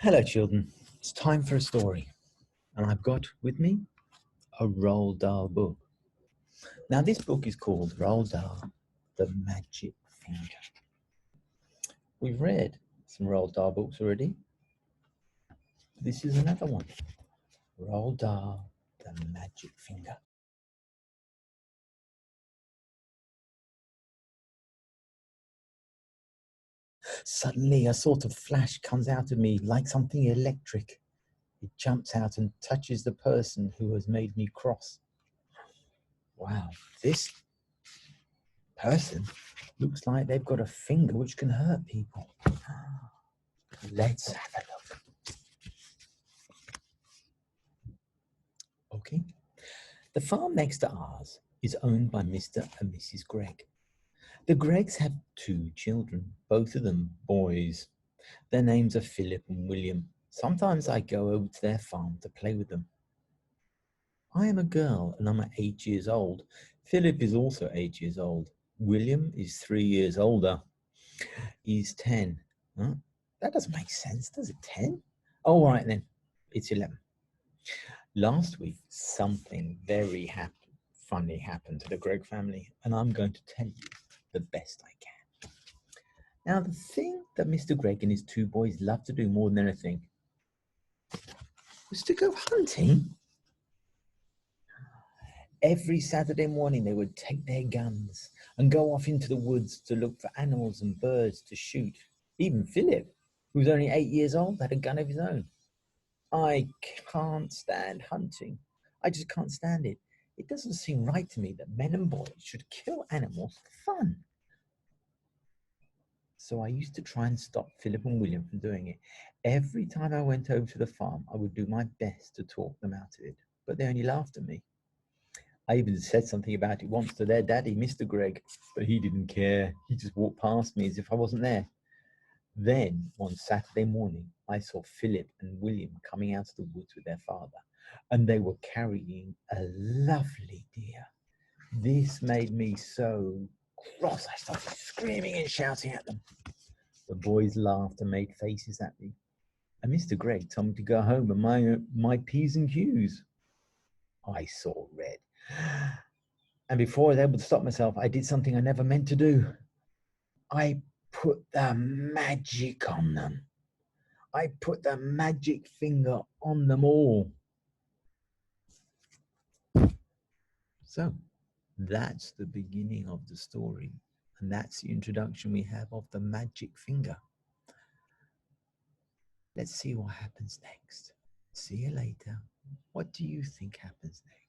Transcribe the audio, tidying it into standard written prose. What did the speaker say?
Hello, children. It's time for a story, and I've got with me a Roald Dahl book. Now, this book is called Roald Dahl, The Magic Finger. We've read some Roald Dahl books already. This is another one, Roald Dahl, The Magic Finger. Suddenly, a sort of flash comes out of me like something electric. It jumps out and touches the person who has made me cross. Wow, this person looks like they've got a finger which can hurt people. Let's have a look. Okay. The farm next to ours is owned by Mr. and Mrs. Gregg. The Greggs have 2 children, both of them boys. Their names are Philip and William. Sometimes I go over to their farm to play with them. I am a girl and I'm 8 years old. Philip is also 8 years old. William is 3 years older. He's 10. Huh? That doesn't make sense, does it? 10? Oh, all right then. It's 11. Last week, something very funny happened to the Gregg family, and I'm going to tell you the best I can. Now, the thing that Mr. Gregg and his 2 boys loved to do more than anything was to go hunting. Every Saturday morning, they would take their guns and go off into the woods to look for animals and birds to shoot. Even Philip, who was only 8 years old, had a gun of his own. I can't stand hunting. I just can't stand it. It doesn't seem right to me that men and boys should kill animals for fun. So I used to try and stop Philip and William from doing it. Every time I went over to the farm, I would do my best to talk them out of it, but they only laughed at me. I even said something about it once to their daddy, Mr. Gregg, but he didn't care. He just walked past me as if I wasn't there. Then, one Saturday morning, I saw Philip and William coming out of the woods with their father, and they were carrying a lovely deer. This made me so cross, I started screaming and shouting at them. The boys laughed and made faces at me, and Mr. Gregg told me to go home and mind my P's and Q's. I saw red, and before I was able to stop myself, I did something I never meant to do. I put the magic on them. I put the magic finger on them all. So that's the beginning of the story. And that's the introduction we have of the magic finger. Let's see what happens next. See you later. What do you think happens next?